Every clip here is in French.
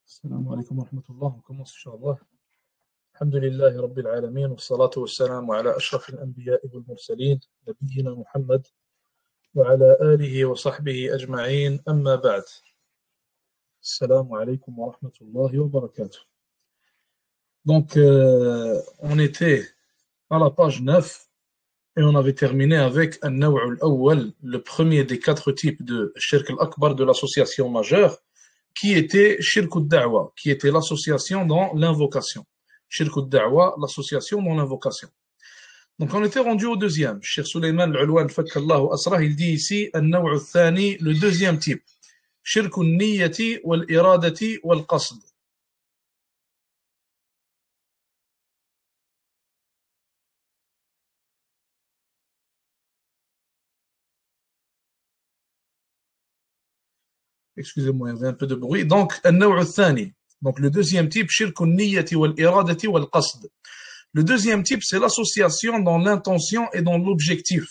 السلام عليكم ورحمة الله. On commence Inch'Allah. Alhamdulillahi Rabbil Alamin. Wa salatu wa salamu ala ashrafil anbiya'i wal mursalin. Nabiyyina Muhammad wa ala alihi wa sahbihi ajma'in. Amma ba'd. Assalamu alaikum wa rahmatullahi wa barakatuh. Donc, on était à la page 9 et on avait terminé avec An-Naw' al-Awwal, le premier des 4 types de Shirk al-Akbar, de l'association majeure, qui était Shirk al-Da'wa, qui était l'association dans l'invocation. Shirk al-Da'wa, l'association dans l'invocation. Donc on était rendu au deuxième. Cheikh Sulayman al-Ulwan Fakkallahu Asrah, il dit ici An-Naw' al-Thani, le deuxième type. Shirk al-Niyyati wal-Iradati wal-Qasd. Excusez-moi, il y avait un peu de bruit. Donc, An-Naw' al-Thani. Donc le deuxième type, Shirk al-Niyyati wal-Iradati wal-Qasd. Le deuxième type, c'est l'association dans l'intention et dans l'objectif.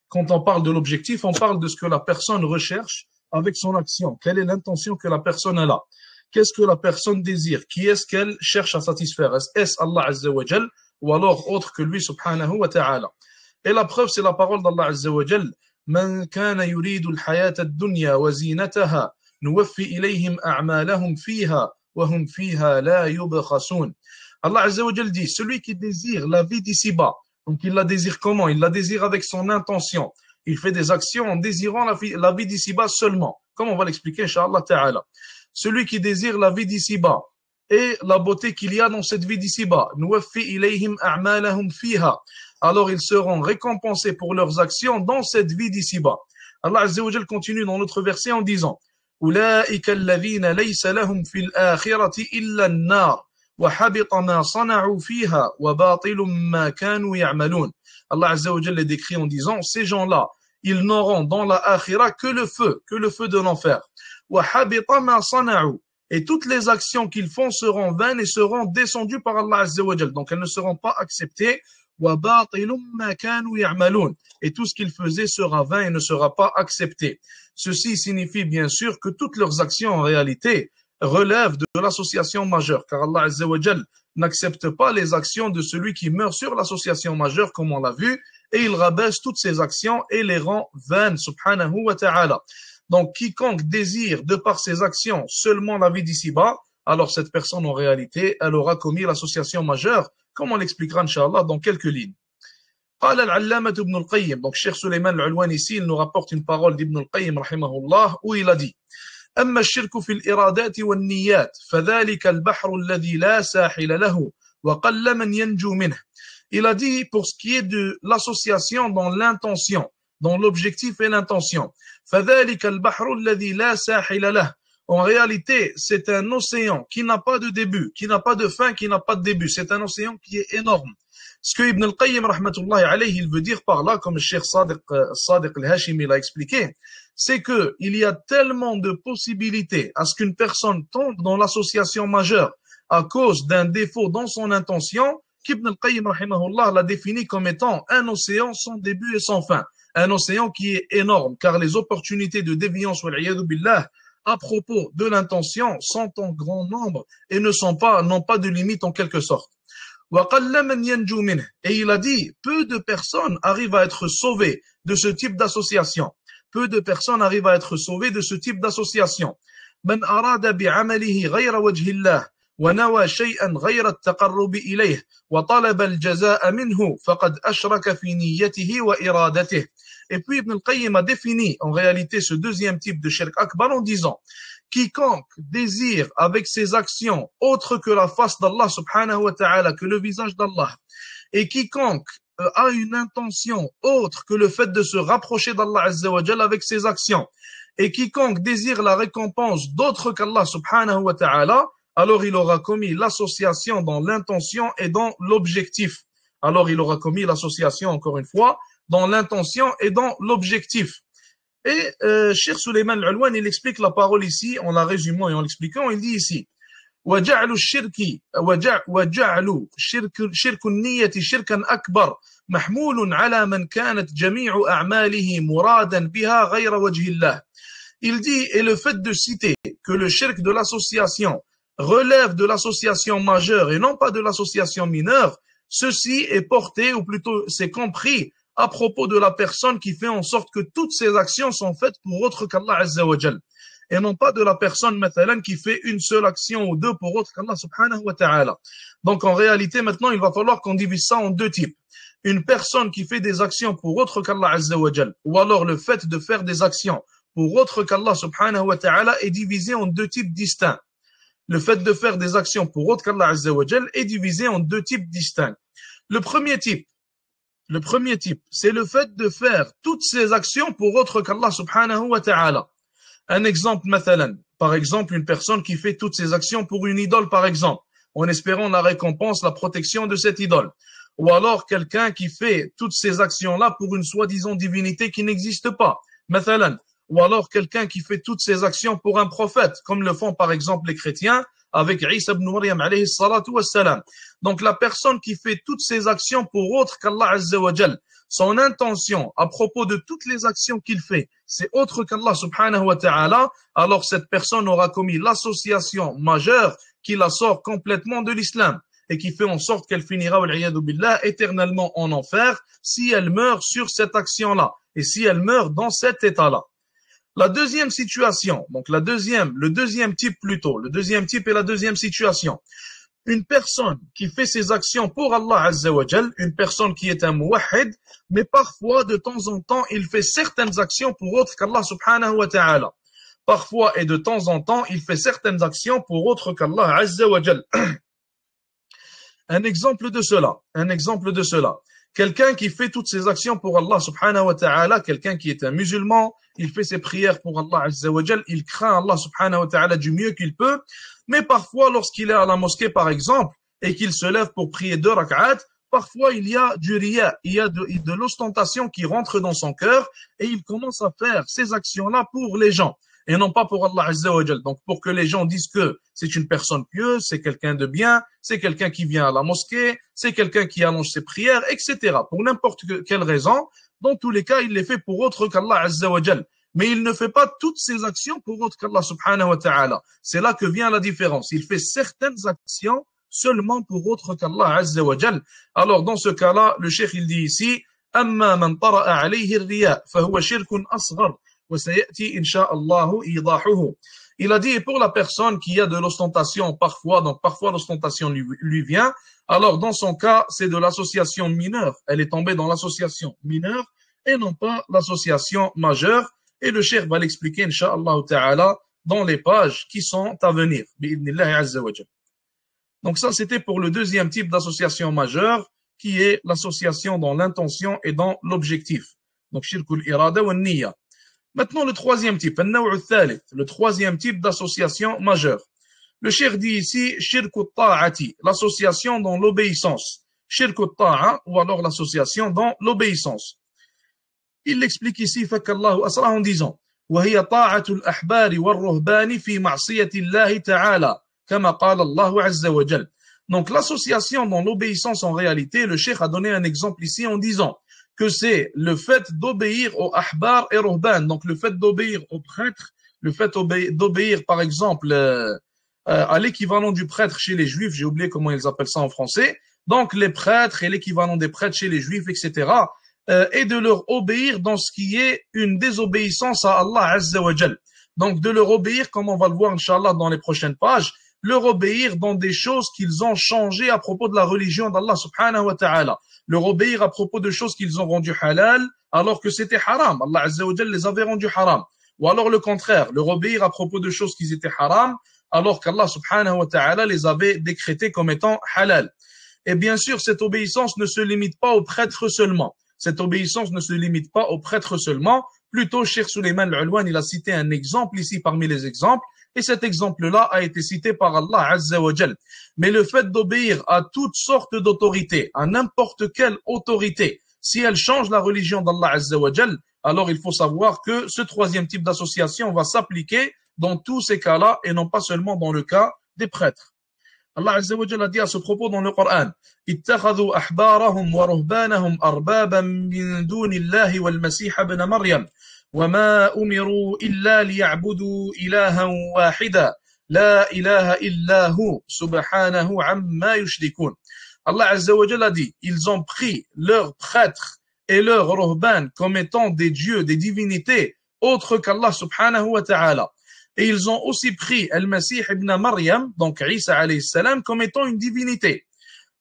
Quand on parle de l'objectif, on parle de ce que la personne recherche avec son action. Quelle est l'intention que la personne a là? Qu'est-ce que la personne désire? Qui est-ce qu'elle cherche à satisfaire? Est-ce Allah Azza wa Jal ou alors autre que lui subhanahu wa ta'ala? Et la preuve, c'est la parole d'Allah Azza wa Jal. Man kana yuridu al-hayata ad-dunya wa zinataha nuwaffi ilayhim a'malahum fiha wa hum fiha la yubkhasun. Allah Azza wa Jal dit, celui qui désire la vie d'ici-bas, donc il la désire comment? Il la désire avec son intention. Il fait des actions en désirant la vie d'ici-bas seulement. Comme on va l'expliquer, Inch'Allah Ta'ala. Celui qui désire la vie d'ici-bas et la beauté qu'il y a dans cette vie d'ici-bas, nuwaffi ilayhim a'malahum fiha. Alors ils seront récompensés pour leurs actions dans cette vie d'ici-bas. Allah Azza wa Jal continue dans notre verset en disant, Ulaika alladhina laysa lahum fil akhirati illa an-nar. وحبط ما صنعوا فيها وباطل ما كانوا يعملون. Allah Azza wa Jalla décrit en disant, ces gens-là, ils n'auront dans la akhira que le feu de l'enfer. وحبط ما صنعوا. Et toutes les actions qu'ils font seront vaines et seront descendues par Allah Azza wa Jalla. Donc elles ne seront pas acceptées. وباطل ما كانوا يعملون. Et tout ce qu'ils faisaient sera vain et ne sera pas accepté. Ceci signifie bien sûr que toutes leurs actions en réalité relève de l'association majeure, car Allah Azza wa Jal n'accepte pas les actions de celui qui meurt sur l'association majeure, comme on l'a vu, et il rabaisse toutes ses actions et les rend vaines, subhanahu wa ta'ala. Donc, quiconque désire de par ses actions seulement la vie d'ici-bas, alors cette personne en réalité, elle aura commis l'association majeure, comme on l'expliquera, Inch'Allah, dans quelques lignes. قال العلامة ابن القيم, donc Cheikh Sulayman al-Ulwan ici, il nous rapporte une parole d'Ibn al-Qayyim, rahimahullah, où il a dit, أما الشرك في الإرادات والنيات فذلك البحر الذي لا ساحل له وقل من ينجو منه. Il a dit pour ce qui est de l'association dans l'intention, dans l'objectif et l'intention. فذلك البحر الذي لا ساحل له. En réalité, c'est un océan qui n'a pas de début, qui n'a pas de fin, qui n'a pas de début. C'est un océan qui est énorme. Ce que Ibn al-Qayyim, rahmatullahi alayhi, il veut dire par là, comme le Cheikh Sadiq al-Hashimi l'a expliqué, c'est que il y a tellement de possibilités à ce qu'une personne tombe dans l'association majeure à cause d'un défaut dans son intention, qu'Ibn al-Qayyim, rahimahullah, l'a défini comme étant un océan sans début et sans fin. Un océan qui est énorme, car les opportunités de déviance, wal-'iyadhu billah, à propos de l'intention, sont en grand nombre et n'ont pas de limite en quelque sorte. Et il a dit, peu de personnes arrivent à être sauvées de ce type d'association. Peu de personnes arrivent à être sauvées de ce type d'association. من أراد بعمله غير وجه الله ونوى شيئا غير التقرب إليه وطلب الجزاء منه فقد أشرك في نيته وإرادته. Et puis Ibn al-Qayyim a défini en réalité ce deuxième type de shirk akbar en disant, quiconque désire avec ses actions autre que la face d'Allah subhanahu wa ta'ala, que le visage d'Allah, et quiconque a une intention autre que le fait de se rapprocher d'Allah Azza wa Jalla avec ses actions, et quiconque désire la récompense d'autre qu'Allah subhanahu wa ta'ala, alors il aura commis l'association dans l'intention et dans l'objectif. Alors il aura commis l'association, encore une fois, dans l'intention et dans l'objectif. Et Cheikh Sulayman al-Ulwan, il explique la parole ici, en la résumant et en l'expliquant, il dit ici, وجعل شرك النية شركا أكبر محمول على من كانت جميع أعماله مرادا بها غير وجه الله. Il dit, et le fait de citer que le shirk de l'association relève de l'association majeure et non pas de l'association mineure, ceci est porté, ou plutôt c'est compris à propos de la personne qui fait en sorte que toutes ses actions sont faites pour autre qu'Allah Azza wa Jal. Et non pas de la personne, mathalan, qui fait une seule action ou deux pour autre qu'Allah subhanahu wa ta'ala. Donc en réalité, maintenant, il va falloir qu'on divise ça en deux types. Une personne qui fait des actions pour autre qu'Allah Azza wa Jal, ou alors le fait de faire des actions pour autre qu'Allah subhanahu wa ta'ala est divisé en deux types distincts. Le fait de faire des actions pour autre qu'Allah Azza wa Jal est divisé en deux types distincts. Le premier type, c'est le fait de faire toutes ces actions pour autre qu'Allah subhanahu wa ta'ala. Un exemple, mathalan, par exemple, une personne qui fait toutes ses actions pour une idole, par exemple, en espérant la récompense, la protection de cette idole. Ou alors quelqu'un qui fait toutes ces actions-là pour une soi-disant divinité qui n'existe pas, mathalan. Ou alors quelqu'un qui fait toutes ces actions pour un prophète, comme le font par exemple les chrétiens avec Isa ibn Maryam alayhi salatu wassalam. Donc la personne qui fait toutes ces actions pour autre qu'Allah Azza wa Jal, son intention à propos de toutes les actions qu'il fait, c'est autre qu'Allah subhanahu wa ta'ala, alors cette personne aura commis l'association majeure qui la sort complètement de l'islam et qui fait en sorte qu'elle finira wal'iyadu billah éternellement en enfer si elle meurt sur cette action-là et si elle meurt dans cet état-là. La deuxième situation, donc le deuxième type plutôt, le deuxième type et la deuxième situation. Une personne qui fait ses actions pour Allah Azza wa Jal, une personne qui est un muwahhid, mais parfois, de temps en temps, il fait certaines actions pour autre qu'Allah subhanahu wa ta'ala. Parfois et de temps en temps, il fait certaines actions pour autre qu'Allah Azza wa Jal. Un exemple de cela. Quelqu'un qui fait toutes ses actions pour Allah subhanahu wa ta'ala, quelqu'un qui est un musulman, il fait ses prières pour Allah Azza wa Jal, il craint Allah subhanahu wa ta'ala du mieux qu'il peut, mais parfois lorsqu'il est à la mosquée par exemple, et qu'il se lève pour prier 2 rak'at, parfois il y a du riya, il y a de l'ostentation qui rentre dans son cœur, et il commence à faire ces actions-là pour les gens, et non pas pour Allah Azza wa Jal. Donc pour que les gens disent que c'est une personne pieuse, c'est quelqu'un de bien, c'est quelqu'un qui vient à la mosquée, c'est quelqu'un qui allonge ses prières, etc. Pour n'importe quelle raison, dans tous les cas, il les fait pour autre qu'Allah Azza wa Jal. Mais il ne fait pas toutes ses actions pour autre qu'Allah subhanahu wa ta'ala. C'est là que vient la différence. Il fait certaines actions seulement pour autre qu'Allah Azza wa Jal. Alors dans ce cas-là, le cheikh il dit ici, أما من طرأ عليه الرياء فهو شرك أصغر وسيأتي إن شاء الله إيضاحه. Il a dit, pour la personne qui a de l'ostentation parfois, donc parfois l'ostentation lui vient, alors dans son cas, c'est de l'association mineure. Elle est tombée dans l'association mineure et non pas l'association majeure. Et le cheikh va l'expliquer, incha'Allah ta'ala, dans les pages qui sont à venir. Bi'idnillahi azza wa jal. Donc ça, c'était pour le deuxième type d'association majeure, qui est l'association dans l'intention et dans l'objectif. Donc, shirkul irada wa niyya. Maintenant, le troisième type, le troisième type d'association majeure. Le cheikh dit ici, shirkut ta'ati, l'association dans l'obéissance. Shirkut ta'a, ou alors l'association dans l'obéissance. Il l'explique ici, fakallahu asrah, en disant, وهي طاعة الأحبار والرهبان في معصية الله تعالى كما قال الله عز وجل. Donc l'association dans l'obéissance en réalité, le cheikh a donné un exemple ici en disant que c'est le fait d'obéir aux ahbar et ruhban, donc le fait d'obéir aux prêtres, le fait d'obéir par exemple à l'équivalent du prêtre chez les juifs, j'ai oublié comment ils appellent ça en français, donc les prêtres et l'équivalent des prêtres chez les juifs, etc., et de leur obéir dans ce qui est une désobéissance à Allah Azza wa Jal. Donc de leur obéir, comme on va le voir Inch'Allah dans les prochaines pages, leur obéir dans des choses qu'ils ont changées à propos de la religion d'Allah subhanahu wa ta'ala. Leur obéir à propos de choses qu'ils ont rendues halal alors que c'était haram. Allah Azza wa Jal les avait rendues haram. Ou alors le contraire, leur obéir à propos de choses qui étaient haram alors qu'Allah subhanahu wa ta'ala les avait décrétées comme étant halal. Et bien sûr, cette obéissance ne se limite pas aux prêtres seulement. Cette obéissance ne se limite pas aux prêtres seulement. Plutôt, Cheikh Suleiman Al-Ulwan, il a cité un exemple ici parmi les exemples. Et cet exemple-là a été cité par Allah Azza wa Jal. Mais le fait d'obéir à toutes sortes d'autorités, à n'importe quelle autorité, si elle change la religion d'Allah Azza wa Jal, alors il faut savoir que ce troisième type d'association va s'appliquer dans tous ces cas-là et non pas seulement dans le cas des prêtres. Allah Azza wa Jal a dit à ce propos dans le Coran, اتخذوا أحبارهم ورهبانهم أربابا من دون الله والمسيح ابن مريم وما أمروا إلا ليعبدوا إلها واحدا La ilaha illahu subhanahu amma yushrikun. Allah Azza wa Jalla a dit, ils ont pris leurs prêtres et leurs ruhban comme étant des dieux, des divinités, autres qu'Allah subhanahu wa ta'ala. Et ils ont aussi pris Al-Masih ibn Maryam, donc Isa alayhi salam, comme étant une divinité.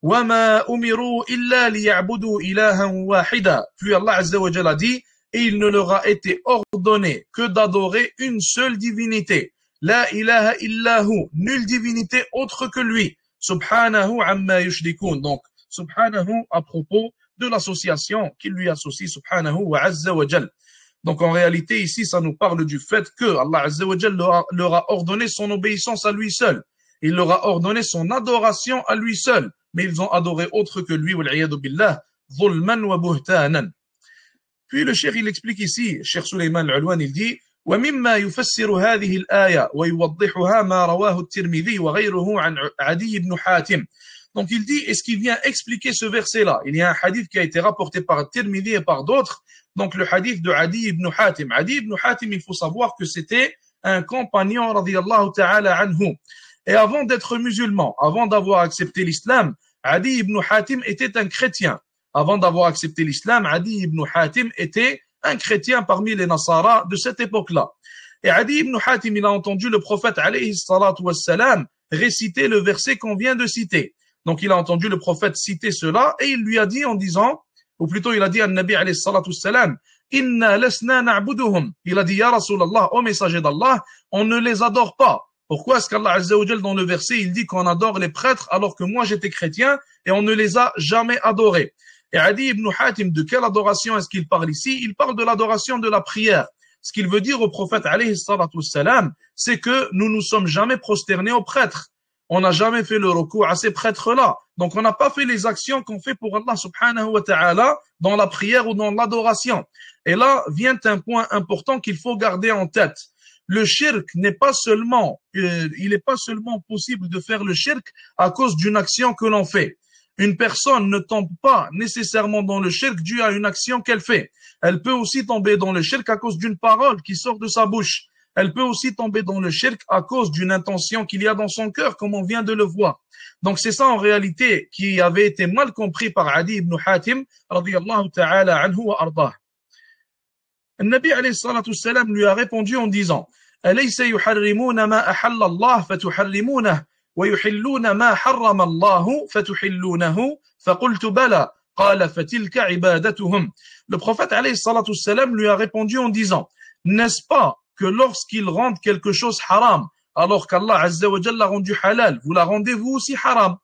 وَمَا أُمِرُوا إِلَّا لِيَعْبُدُوا إِلَهًا وَاحِدًا. Puis Allah Azza wa Jalla dit, et il ne leur a été ordonné que d'adorer une seule divinité. La ilaha illahu, nulle divinité autre que lui. Subhanahu amma yushrikun. Donc, subhanahu à propos de l'association qui lui associe, subhanahu wa azza wa jal. Donc, en réalité, ici, ça nous parle du fait que Allah azza wa jal leur a ordonné son obéissance à lui seul. Il leur a ordonné son adoration à lui seul. Mais ils ont adoré autre que lui, wal'iyadu billah, dhulman wa buhtanan. Puis le cheikh, il explique ici, Cheikh Suleiman al-Ulwan, il dit, ومما يفسر هذه الآية ويوضحها ما رواه الترمذي وغيره عن عدي بن حاتم. Donc il dit, est-ce qu'il vient expliquer ce verset-là? Il y a un hadith qui a été rapporté par Tirmidhi et par d'autres, donc le hadith de Adi ibn Hatim. Adi ibn Hatim, il faut savoir que c'était un compagnon, radiyallahu ta'ala anhu. Et avant d'être musulman, avant d'avoir accepté l'islam, Adi ibn Hatim était un chrétien. Avant d'avoir accepté l'islam, Adi ibn Hatim était un chrétien parmi les Nasara de cette époque-là. Et Adi ibn Hatim, il a entendu le prophète alayhi salatu wassalam réciter le verset qu'on vient de citer. Donc il a entendu le prophète citer cela et il lui a dit en disant, ou plutôt il a dit à Nabi alayhi salatu wassalam, Inna lasna na'buduhum. Il a dit, Ya Rasulallah, ô messager d'Allah, on ne les adore pas. Pourquoi est-ce qu'Allah Azza wa Jal dans le verset, il dit qu'on adore les prêtres alors que moi j'étais chrétien et on ne les a jamais adorés? Et Adi ibn Hatim, de quelle adoration est-ce qu'il parle ici? Il parle de l'adoration de la prière. Ce qu'il veut dire au prophète alayhi salatu wassalam, c'est que nous nous sommes jamais prosternés aux prêtres. On n'a jamais fait le recours à ces prêtres-là. Donc on n'a pas fait les actions qu'on fait pour Allah subhanahu wa ta'ala dans la prière ou dans l'adoration. Et là vient un point important qu'il faut garder en tête. Le shirk n'est pas seulement, il n'est pas seulement possible de faire le shirk à cause d'une action que l'on fait. Une personne ne tombe pas nécessairement dans le shirk dû à une action qu'elle fait. Elle peut aussi tomber dans le shirk à cause d'une parole qui sort de sa bouche. Elle peut aussi tomber dans le shirk à cause d'une intention qu'il y a dans son cœur, comme on vient de le voir. Donc c'est ça en réalité qui avait été mal compris par Adi ibn Hatim, radiyallahu ta'ala anhu wa ardah. Le Nabi alayhi salatu wassalam lui a répondu en disant, أليس يحرمون ما أحل الله فتحرمونه ويحلون ما حرم الله فتحلونه فقلت بلى قال فتلك عبادتهم. Le prophète alayhi salatu wassalam lui a répondu en disant, n'est-ce pas que lorsqu'ils rendent quelque chose haram, alors qu'Allah Azza wa Jalla l'a rendu halal, vous la rendez vous aussi haram?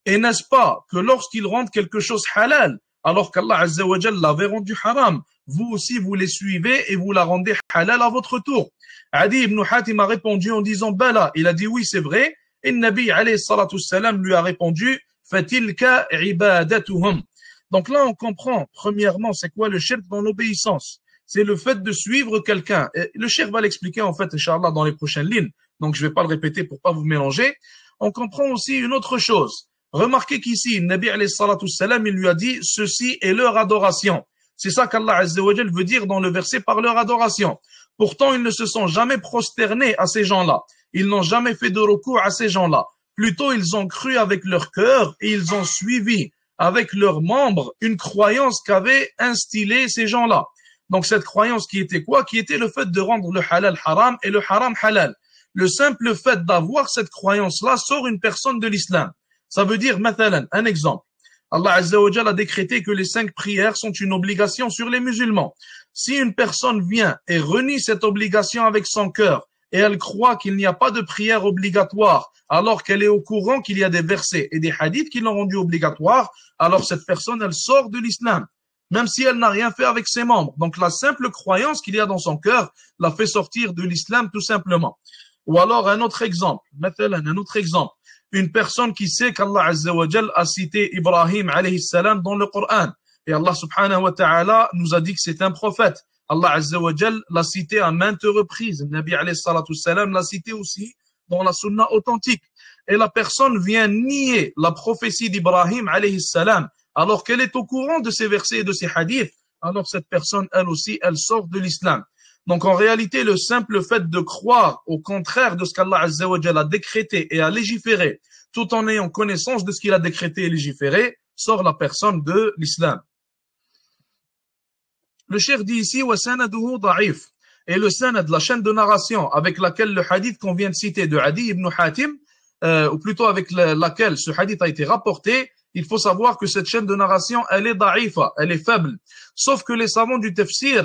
Et n'est-ce pas que lorsqu'ils rendent quelque chose halal, alors qu'Allah Azza wa Jalla l'avait rendu haram, vous aussi vous les suivez et vous la rendez halal à votre tour? Adi ibn Hatim a répondu en disant Bala. Il a dit oui, c'est vrai. Et Nabi alayhi salatu wassalam lui a répondu Fatilka ibadatuhum. Donc là, on comprend, premièrement, c'est quoi le shirk dans l'obéissance? C'est le fait de suivre quelqu'un. Et le shirk va l'expliquer, en fait, Inch'Allah, dans les prochaines lignes. Donc, je vais pas le répéter pour pas vous mélanger. On comprend aussi une autre chose. Remarquez qu'ici, Nabi alayhi salatu wassalam, il lui a dit ceci est leur adoration. C'est ça qu'Allah Azza wa Jal veut dire dans le verset par leur adoration. Pourtant, ils ne se sont jamais prosternés à ces gens-là. Ils n'ont jamais fait de recours à ces gens-là. Plutôt, ils ont cru avec leur cœur et ils ont suivi avec leurs membres une croyance qu'avaient instillée ces gens-là. Donc, cette croyance qui était quoi? Qui était le fait de rendre le halal haram et le haram halal. Le simple fait d'avoir cette croyance-là sort une personne de l'islam. Ça veut dire, mathalan, un exemple. Allah Azza wa Jalla a décrété que les 5 prières sont une obligation sur les musulmans. Si une personne vient et renie cette obligation avec son cœur et elle croit qu'il n'y a pas de prière obligatoire alors qu'elle est au courant qu'il y a des versets et des hadiths qui l'ont rendu obligatoire, alors cette personne, elle sort de l'islam, même si elle n'a rien fait avec ses membres. Donc la simple croyance qu'il y a dans son cœur la fait sortir de l'islam tout simplement. Ou alors un autre exemple, une personne qui sait qu'Allah Azza wa Jal a cité Ibrahim alayhi salam dans le Coran. Et Allah subhanahu wa ta'ala nous a dit que c'est un prophète. Allah Azza wa Jal l'a cité à maintes reprises. Le Nabi alayhi salatu salam l'a cité aussi dans la sunna authentique. Et la personne vient nier la prophétie d'Ibrahim alayhi salam alors qu'elle est au courant de ces versets et de ces hadiths. Alors cette personne, elle aussi, elle sort de l'islam. Donc en réalité, le simple fait de croire au contraire de ce qu'Allah Azza wa Jalla a décrété et a légiféré, tout en ayant connaissance de ce qu'il a décrété et légiféré, sort la personne de l'islam. Le cheikh dit ici, وَسَنَدُهُ ضَعِيف. Et le sanad, la chaîne de narration avec laquelle le hadith qu'on vient de citer de Adi ibn Hatim, ou plutôt avec laquelle ce hadith a été rapporté, il faut savoir que cette chaîne de narration, elle est da'ifa, elle est faible. Sauf que les savants du tafsir,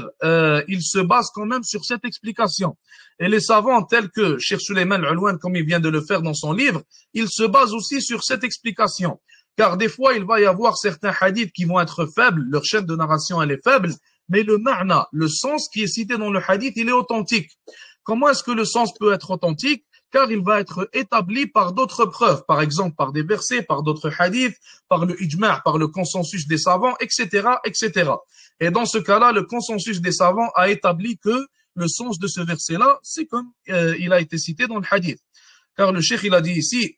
ils se basent quand même sur cette explication. Et les savants tels que Cheikh Suleiman Al-Ulwan, comme il vient de le faire dans son livre, ils se basent aussi sur cette explication. Car des fois, il va y avoir certains hadiths qui vont être faibles, leur chaîne de narration, elle est faible, mais le ma'na, le sens qui est cité dans le hadith, il est authentique. Comment est-ce que le sens peut être authentique? Car il va être établi par d'autres preuves, par exemple par des versets, par d'autres hadiths, par le ijma', par le consensus des savants, etc., etc. Et dans ce cas-là, le consensus des savants a établi que le sens de ce verset-là, c'est comme il a été cité dans le hadith. Car le cheikh, il a dit ici,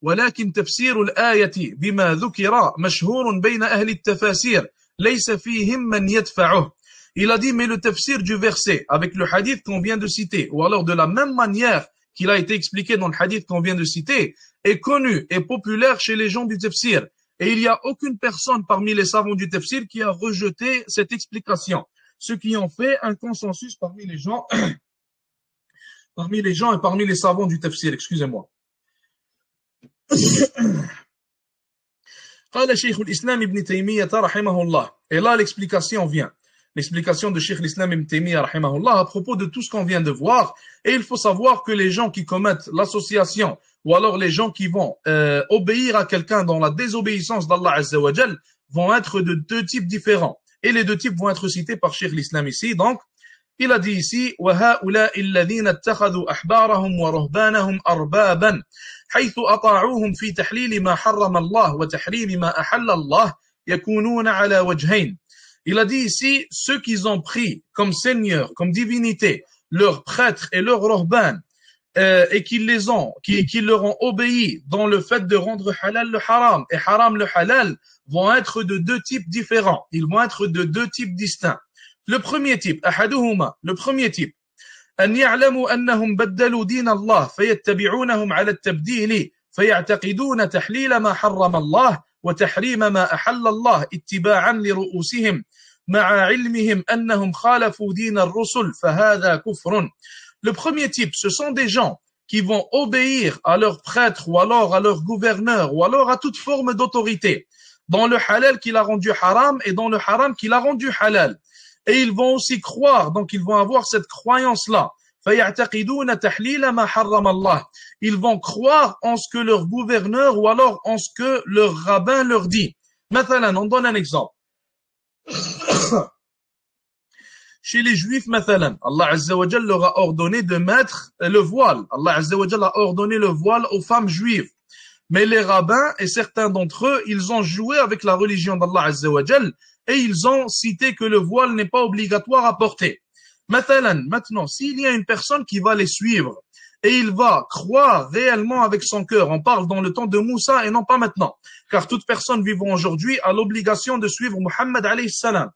ولكن تفسير الآية بما ذكر مشهور بين أهل التفاسير ليس فيهم من يدفعه. Il a dit, mais le tafsir du verset, avec le hadith qu'on vient de citer, ou alors de la même manière qu'il a été expliqué dans le hadith qu'on vient de citer, est connu et populaire chez les gens du tafsir. Et il n'y a aucune personne parmi les savants du tafsir qui a rejeté cette explication. Ce qui en fait un consensus parmi les gens, et parmi les savants du tafsir, excusez-moi. قال شيخ الإسلام ابن تيمية رحمه الله. Et là, l'explication vient. L'explication de Cheikh l'Islam ibn Taymiyyah rahimahullah à propos de tout ce qu'on vient de voir. Et il faut savoir que les gens qui commettent l'association ou alors les gens qui vont obéir à quelqu'un dans la désobéissance d'Allah Azza wa Jal vont être de deux types différents. Et les deux types vont être cités par Cheikh l'Islam ici. Donc, il a dit ici وَهَؤُلَاءِ الَّذِينَ اتَّخَذُوا أَحْبَارَهُمْ وَرُهْبَانَهُمْ أَرْبَابًا حيث أطاعوهم في تحليل ما حرم الله وتحريم ما أحل الله يكونون على وجهين. Il a dit ici, ceux qu'ils ont pris comme seigneur, comme divinité, leurs prêtres et leurs rohban, et qu'ils leur ont obéi dans le fait de rendre halal le haram et haram le halal, vont être de deux types différents. Ils vont être de deux types distincts. Le premier type, le premier type, أن يعلموا أنهم بدلوا دين الله فيتبعونهم على التبديل فيعتقدون تحليل ما حرم الله وتحريم ما أحل الله اتباعا لرؤوسهم مع علمهم أنهم خالفوا دين الرسل فهذا كفر. Le premier type, ce sont des gens qui vont obéir à leurs prêtres ou alors à leurs gouverneurs ou alors à toute forme d'autorité dans le halal qu'il a rendu haram et dans le haram qu'il a rendu halal. Et ils vont aussi croire, donc ils vont avoir cette croyance-là. Ils vont croire en ce que leur gouverneur ou alors en ce que leur rabbin leur dit. Mathalan, on donne un exemple. Chez les juifs, mathalan, Allah Azza wa Jalla leur a ordonné de mettre le voile. Allah Azza wa Jalla a ordonné le voile aux femmes juives. Mais les rabbins et certains d'entre eux, ils ont joué avec la religion d'Allah Azza wa Jalla et ils ont cité que le voile n'est pas obligatoire à porter. Maintenant, s'il y a une personne qui va les suivre et il va croire réellement avec son cœur, on parle dans le temps de Moussa et non pas maintenant, car toute personne vivant aujourd'hui a l'obligation de suivre Muhammad alayhi salam.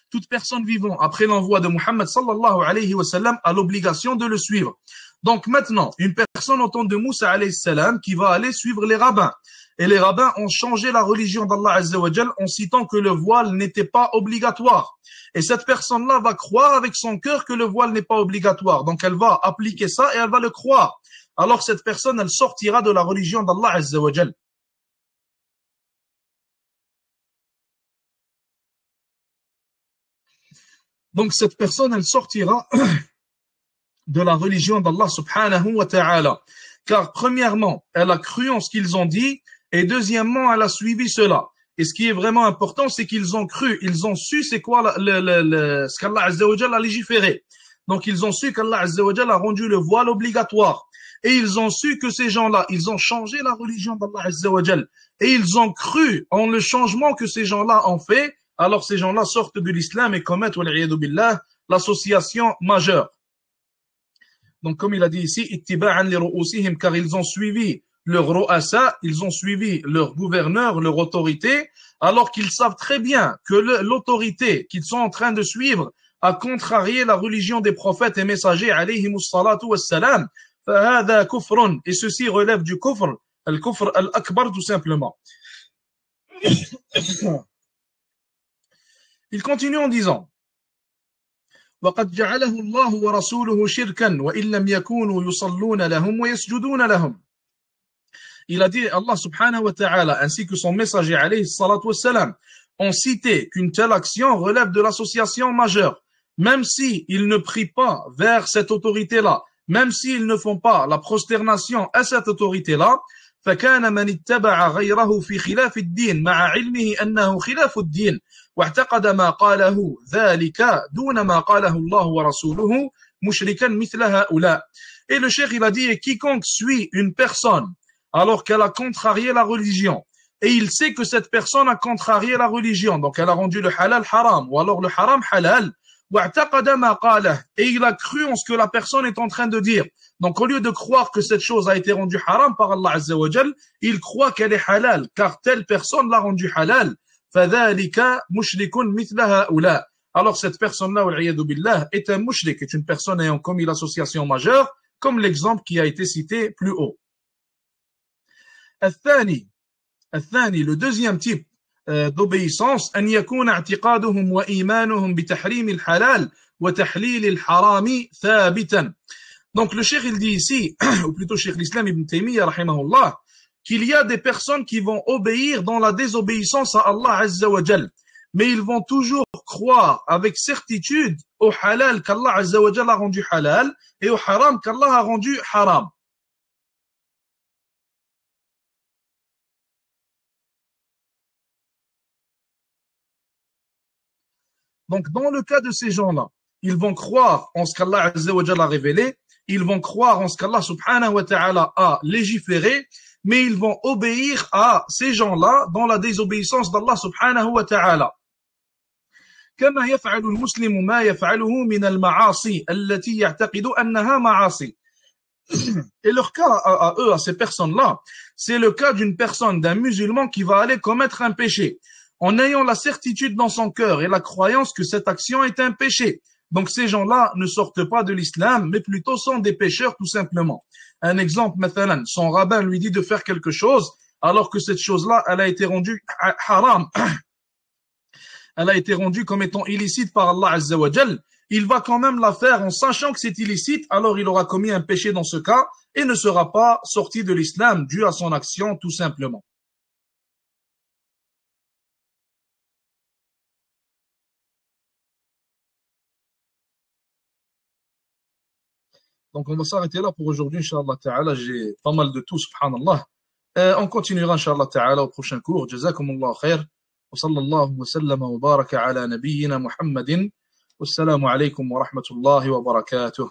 Toute personne vivant après l'envoi de Muhammad sallallahu alayhi wa sallam a l'obligation de le suivre. Donc maintenant, une personne au temps de Moussa alayhi salam qui va aller suivre les rabbins. Et les rabbins ont changé la religion d'Allah Azza wa Jal en citant que le voile n'était pas obligatoire. Et cette personne-là va croire avec son cœur que le voile n'est pas obligatoire. Donc elle va appliquer ça et elle va le croire. Alors cette personne, elle sortira de la religion d'Allah Azza wa Jal. Donc cette personne, elle sortira de la religion d'Allah subhanahu wa ta'ala. Car premièrement, elle a cru en ce qu'ils ont dit. Et deuxièmement, elle a suivi cela. Et ce qui est vraiment important, c'est qu'ils ont cru, ils ont su c'est quoi ce qu'Allah Azza wa Jalla a légiféré. Donc ils ont su qu'Allah Azza wa Jalla a rendu le voile obligatoire. Et ils ont su que ces gens-là, ils ont changé la religion d'Allah Azza wa Jalla. Et ils ont cru en le changement que ces gens-là ont fait. Alors ces gens-là sortent de l'islam et commettent, wal'iyadu billah, l'association majeure. Donc comme il a dit ici, ittiba'an li ru'usihim, car ils ont suivi leur ru'asa, ils ont suivi leur gouverneur, leur autorité, alors qu'ils savent très bien que l'autorité qu'ils sont en train de suivre a contrarié la religion des prophètes et messagers, alayhimus salatu wassalam. فهذا كفر, et ceci relève du kufr, al-kufr al-akbar tout simplement. Il continue en disant وقد جعله الله ورسوله شركا وإن لم يكونوا يصلون لهم ويسجدون لهم. Il a dit, Allah subhanahu wa ta'ala ainsi que son messager alayhi salatu wassalam ont cité qu'une telle action relève de l'association majeure, même s'ils ne prient pas vers cette autorité-là, même s'ils ne font pas la prosternation à cette autorité-là. فكان من اتبع غيره في خلاف الدين مع علمه أنه خلاف الدين واعتقد ما قاله ذلك دون ما قاله الله ورسوله مشركا مثل هؤلاء. Et le cheikh il a dit, et quiconque suit une personne alors qu'elle a contrarié la religion et il sait que cette personne a contrarié la religion, donc elle a rendu le halal haram ou alors le haram halal, et il a cru en ce que la personne est en train de dire. Donc au lieu de croire que cette chose a été rendue haram par Allah Azza wa Jal, il croit qu'elle est halal car telle personne l'a rendue halal. Alors cette personne-là, est un mushrik, est une personne ayant commis l'association majeure, comme l'exemple qui a été cité plus haut. Le deuxième type d'obéissance, أن يكون اعتقادهم وإيمانهم بتحريم الحلال وتحليل الحرام ثابتا. Donc le cheikh il dit ici, ou plutôt cheikh l'islam ibn Taymiyyah rahimahullah, qu'il y a des personnes qui vont obéir dans la désobéissance à Allah Azza wa Jal, mais ils vont toujours croire avec certitude au halal qu'Allah Azza wa Jal a rendu halal et au haram qu'Allah a rendu haram. Donc, dans le cas de ces gens-là, ils vont croire en ce qu'Allah Azza wa Jalla a révélé, ils vont croire en ce qu'Allah subhanahu wa ta'ala a légiféré, mais ils vont obéir à ces gens-là dans la désobéissance d'Allah subhanahu wa ta'ala. كما يفعل المسلم ما يفعله من المعاصي التي يعتقد أنها معاصي. Et leur cas à eux, à ces personnes-là, c'est le cas d'une personne, d'un musulman qui va aller commettre un péché, en ayant la certitude dans son cœur et la croyance que cette action est un péché. Donc ces gens-là ne sortent pas de l'islam, mais plutôt sont des pécheurs tout simplement. Un exemple, mathalan, son rabbin lui dit de faire quelque chose, alors que cette chose-là, elle a été rendue haram, elle a été rendue comme étant illicite par Allah Azza wa Jal. Il va quand même la faire en sachant que c'est illicite, alors il aura commis un péché dans ce cas et ne sera pas sorti de l'islam dû à son action tout simplement. Donc on va s'arrêter là pour aujourd'hui, Inch'Allah Ta'ala. J'ai pas mal de tout, subhanallah. On continuera, Inch'Allah Ta'ala, au prochain cours. Jazakumullah khair. Wa sallallahu wa sallam wa baraka ala nabiyyina Muhammadin. Wassalamu alaykum wa rahmatullahi wa barakatuh.